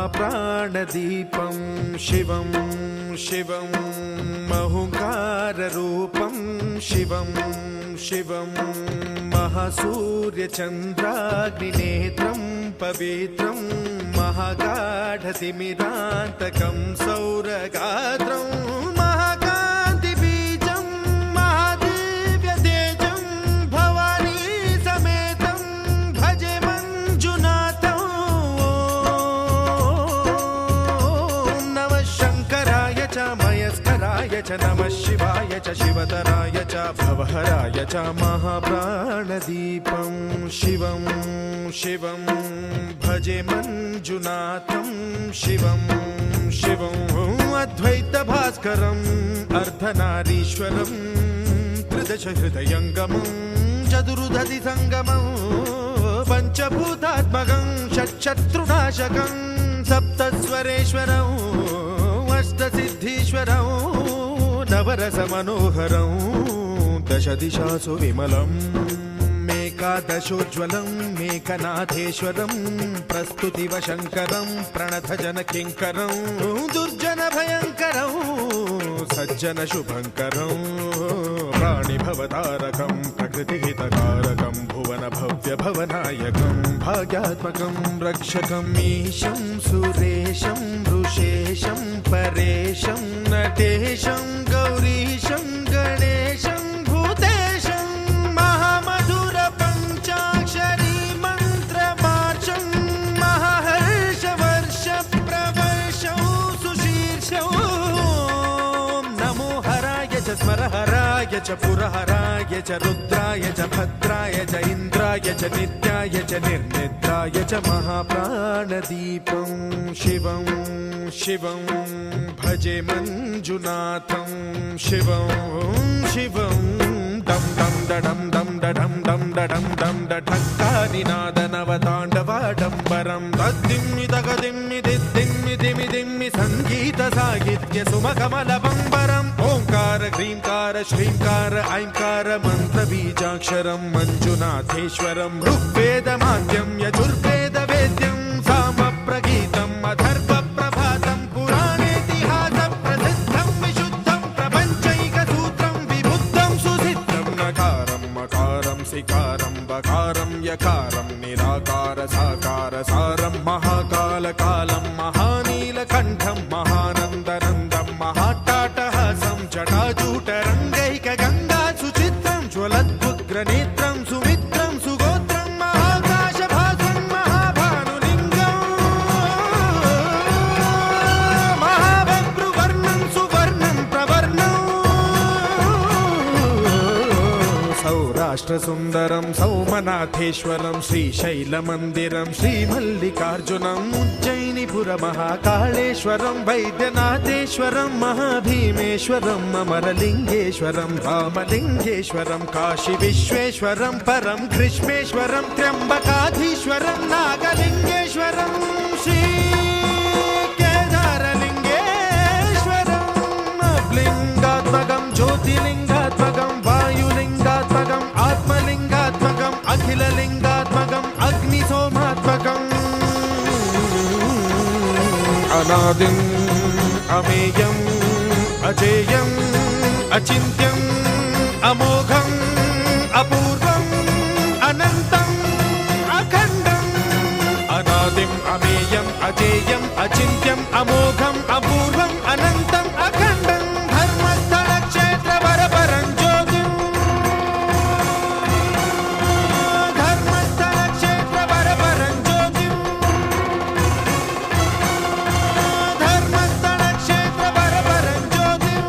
महाप्राणदीपं शिवं शिवं महुङ्काररूपं शिवं शिवं महासूर्यचन्द्राग्निनेत्रं पवित्रं महागाढतिमिरान्तकं सौरगात्रं महाकान्तिबीजं महादिव्यतेजं भवानी समेतं भजे मञ्जुनाथं। ॐ नमः शङ्कराय च मयस्कराय च नमः शिवाय च शिवतराय च भवहराय च महाप्राणदीपं शिवं शिवं भजे मञ्जुनाथं शिवं शिवं अद्वैतभास्करम् अर्धनारीश्वरं त्रिदशहृदयङ्गमं चतुर्दधिसङ्गमं पञ्चभूतात्मकं षट्शत्रुनाशकं सप्तस्वरेश्वरं अष्टसिद्धीश्वरं नवरसमनोहरं दशदिशासु विमलम् एकादशोज्ज्वलं मेघनाथेश्वरं प्रस्तुतिवशङ्करं प्रणतजनकिङ्करं दुर्जनभयङ्करं सज्जनशुभङ्करं प्राणिभवतारकं प्रकृतिहितकारकं भुवनभव्यभवनायकं भाग्यात्मकं रक्षकं ईशं सुरेशं ऋषेशं परेशं नटेशं गौरीशं गणेशं भूतेशं महामधुरपञ्चाक्षरी मन्त्रमार्चं महाहर्षवर्षप्रवर्षं सुशीर्षं नमो हराय च स्मरहराय च पुरहराय च रुद्राय च भद्राय च इन्द्राय च नित्याय च निर्निद्राय च महाप्राणदीपं शिवं शिवं भजे मञ्जुनाथं शिवं शिवं दं दं दडं दं दडं दं दडं दं डठक्कानिनादनवताण्डवाडम्बरं तद्दिम्मि तगदिम्मि दिद्दिम्मि दिमि दिम्मि सङ्गीतसाहित्य सुमकमलबम्बरम् ओङ्कार ह्रीङ्कार श्रीङ्कार ऐङ्कार मन्त्रबीजाक्षरं मञ्जुनाथेश्वरं ऋग्वेदमाद्यं यजुर्वेदवेद्यं सामप्रगीतम् अथर्वप्रभातं पुराणेतिहासप्रसिद्धं विशुद्धं प्रपञ्चैकसूत्रं विबुद्धं सुसिद्धं नकारं मकारं सिकारं बकारं यकारं निराकार साकार सारं महाकालकालं महानीलकण्ठं महानन्दनन्दं महाट्टाटहासं जटाजूटरङ्गैकगङ्गा सुचित्रं ज्वलद्वुग्रनेत्रं सुमित्रं सुगोत्रं महाकाशभासं महाभानुलिङ्गं महाबभ्रुवर्णं सुवर्णं प्रवर्णं सौराष्ट्रसुन्दरं सौमनाथेश्वरं श्रीशैलमन्दिरं श्रीमल्लिकार्जुनम् उज्जयिनीपुरमहाकाळेश्वरं वैद्यनाथेश्वरं महाभीमेश्वरं अमरलिङ्गेश्वरं रामलिङ्गेश्वरं काशीविश्वेश्वरं परं ग्रीष्मेश्वरं त्र्यम्बकाधीश्वरं नागलिङ्गेश्वरं श्रीकेदारलिङ्गेश्वरं लिङ्गात्मकं ज्योतिलिङ्गात्मकं वायुलिङ्गात्मकम् आत्मलिङ्गात्मकम् अखिललिङ्गात्मकम् अग्निसोमात्मकम् अनादिम् अमेयम् अजेयम् अचिन्त्यम् अमोघम् अपूर्वम् अनन्तम् अखण्डम् अनादिम् अमेयम् अजेयम् अचिन्त्यम् अमोघम् अपूर्वम् अनन्तम् अखण्डम् धर्मस्थलक्षेत्रवरपरं ज्योतिम् धर्मस्थलक्षेत्रवरपरं ज्योतिम् धर्मस्थलक्षेत्रवरपरं ज्योतिम्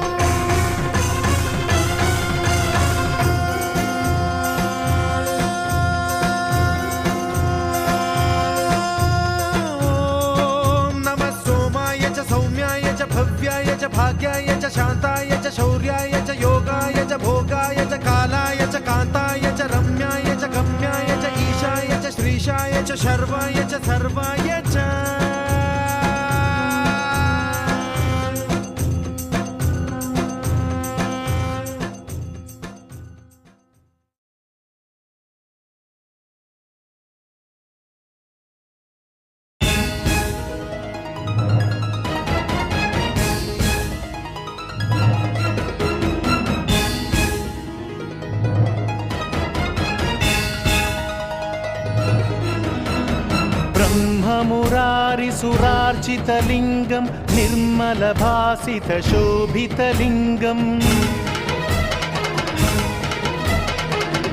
भव्याय च भाग्याय च शान्ताय च शौर्याय च योगाय च भोगाय च कालाय च कान्ताय च रम्याय च गम्याय च ईशाय च श्रीशाय च शर्वाय च सर्वाय च ब्रह्ममुरारिसुरार्चितलिङ्गं निर्मलभासितशोभितलिङ्गम्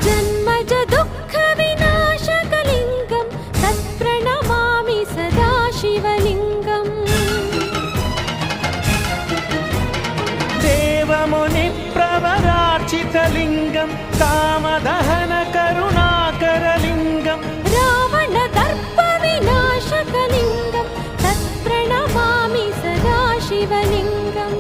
जन्मज दुःखविनाशकलिङ्गं तत्प्रणमामि सदा शिवलिङ्गम् देवमुनिप्रवरार्चितलिङ्गं कामदहनकरुणाकरलिङ्गं रावणदर्पविनाशकलिङ्गं तत्प्रणमामि सदा शिवलिङ्गम्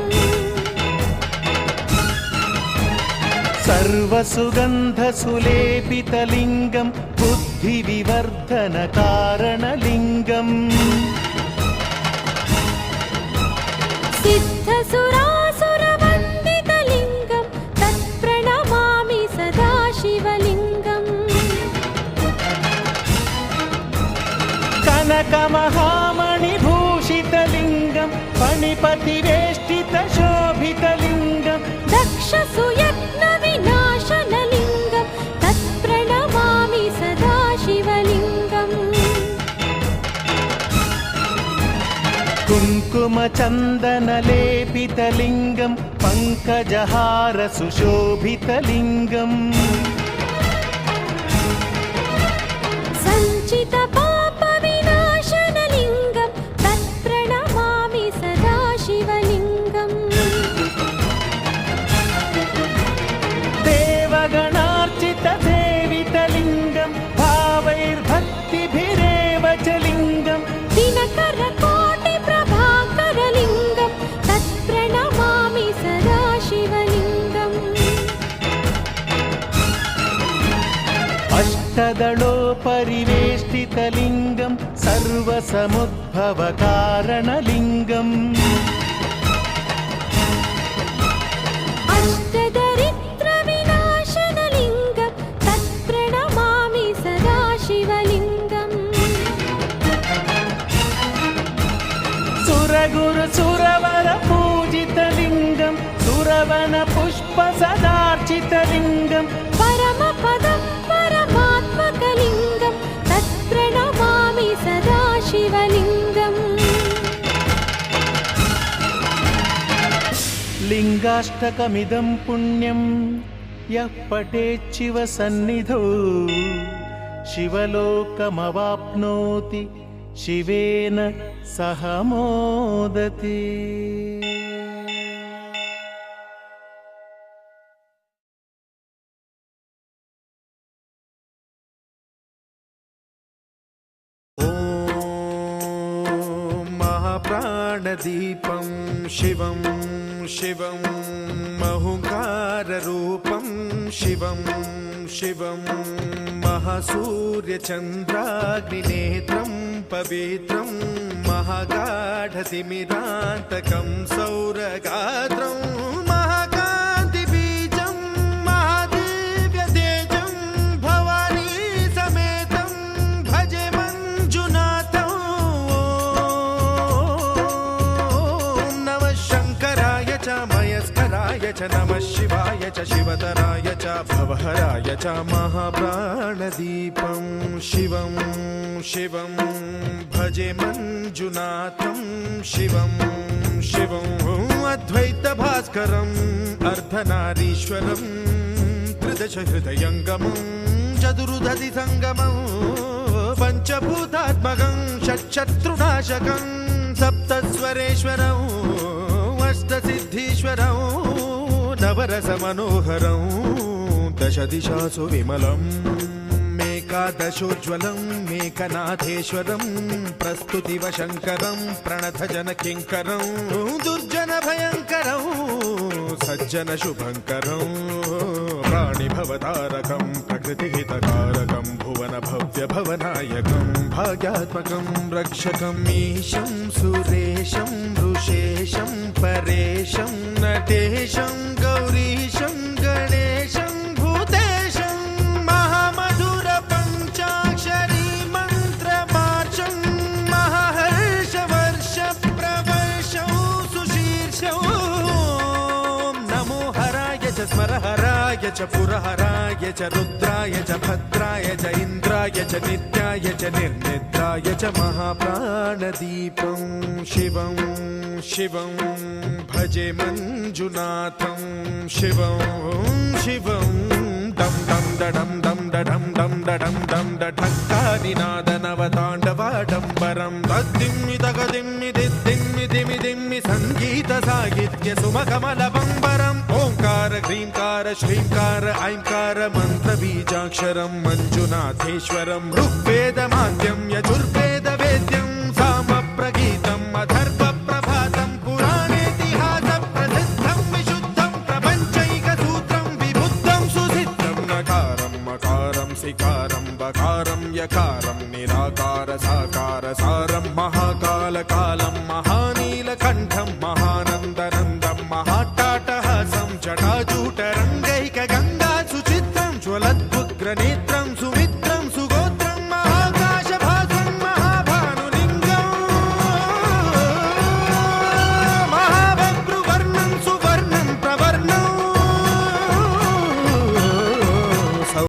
सर्वसुगन्धसुलेपितलिङ्गं बुद्धिविवर्धनकारणलिङ्गम् सिद्धसुरासुरवन्दितलिङ्गं तत्प्रणमामि सदा शिवलिङ्गम् कनकमहामणिभूषितलिङ्गं फणिपतिवेष्टितशोभितलिङ्गं दक्षसुयत्नविनाशनलिङ्गं तत्प्रणमामि सदा शिवलिङ्गम् कुङ्कुमचन्दनलेपितलिङ्गं पङ्कजहारसुशोभितलिङ्गम् सञ्चितपापविनाशनलिङ्गं तत्प्रणमामि सदा शिवलिङ्गम् देवगणार्चितसेवितलिङ्गं भावैर्भक्तिभिरेव च लिङ्गं दिनकरकोटिप्रभाकरलिङ्गं तत्प्रणमामि सदा शिवलिङ्गम् अष्टदलोपरिवेष्टितलिङ्गं सर्वसमुद्भवकारणलिङ्गम् अष्टदरिद्रविनाशनलिङ्गं तत्प्रणमामि सदा शिवलिङ्गम् सुरगुरुसुरवरपूजितलिङ्गं सुरवनपुष्पसदार्चितलिङ्गं परमपदं परमात्मकलिङ्गं तत्प्रणमामि सदा शिवलिङ्गम् लिङ्गाष्टकमिदं पुण्यं यः पठेच्छिवसन्निधौ शिवलोकमवाप्नोति शिवेन सह मोदते। प्राणदीपं शिवं शिवं महुकाररूपं शिवं शिवं महासूर्यचन्द्राग्निनेत्रं पवित्रं महागाढतिमिरान्तकं सौरगात्रं महाकान्तिबीजं महादिव्यतेजं भवानी समेतं भजे मञ्जुनाथं। मयस्कराय च नमः शिवाय च शिवतराय च भवहराय च महाप्राणदीपं शिवं शिवं भजे मञ्जुनाथं शिवं शिवं अद्वैतभास्करम् अर्धनारीश्वरं त्रिदशहृदयङ्गमं चतुर्दधिसङ्गमं पञ्चभूतात्मकं षट्शत्रुनाशकं सप्तस्वरेश्वरं अष्टसिद्धीश्वरं नवरसमनोहरं दशदिशासु विमलम् मेकादशोज्ज्वलं मेकनाथेश्वरं प्रस्तुतिवशङ्करं प्रणतजनकिङ्करं दुर्जनभयङ्करं सज्जनशुभङ्करं प्राणिभवतारकं प्रकृतिहितकारकं भुवनभव्यभवनायकं भाग्यात्मकं रक्षकं ईशं सुरेशं ऋषेशं परेशं नटेशं गौरीशं गणेशं भूतेशं महामधुर पञ्चाक्षरी मन्त्रमार्चं महाहर्षवर्ष प्रवर्षं सुशीर्षं नमो हराय च स्मरहराय च पुरहराय च रुद्राय च भद्राय च इन्द्राय नित्याय च नित्याय च निर्निद्राय च महाप्राणदीपं शिवं शिवं भजे मञ्जुनाथं शिवं शिवं डं डं डडं डं डडं डं डडं डं डठक्कानिनादनवताण्डवाडम्बरं तद्दिम्मि तगदिम्मि दिद्दिम्मि दिमि दिम्मि सङ्गीतसाहित्य सुमकमलबम्बरम् ओङ्कार ह्रीङ्कार श्रीङ्कार ऐङ्कार मन्त्रबीजाक्षरं मञ्जुनाथेश्वरं ऋग्वेदमाद्यं यजुर्वेदवेद्यं सामप्रगीतम् अथर्वप्रभातं पुराणेतिहासप्रसिद्धं विशुद्धं प्रपञ्चैकसूत्रं विबुद्धं सुसिद्धं नकारं मकारं सिकारं बकारं यकारं निराकार साकार सारं महाकालकालं महानीलकण्ठं महानन्दनन्दं महाट्टाटहासं जटाजूटरङ्गैकगङ्गा सुचित्रं ज्वलद्वुग्रनेत्रं सुमे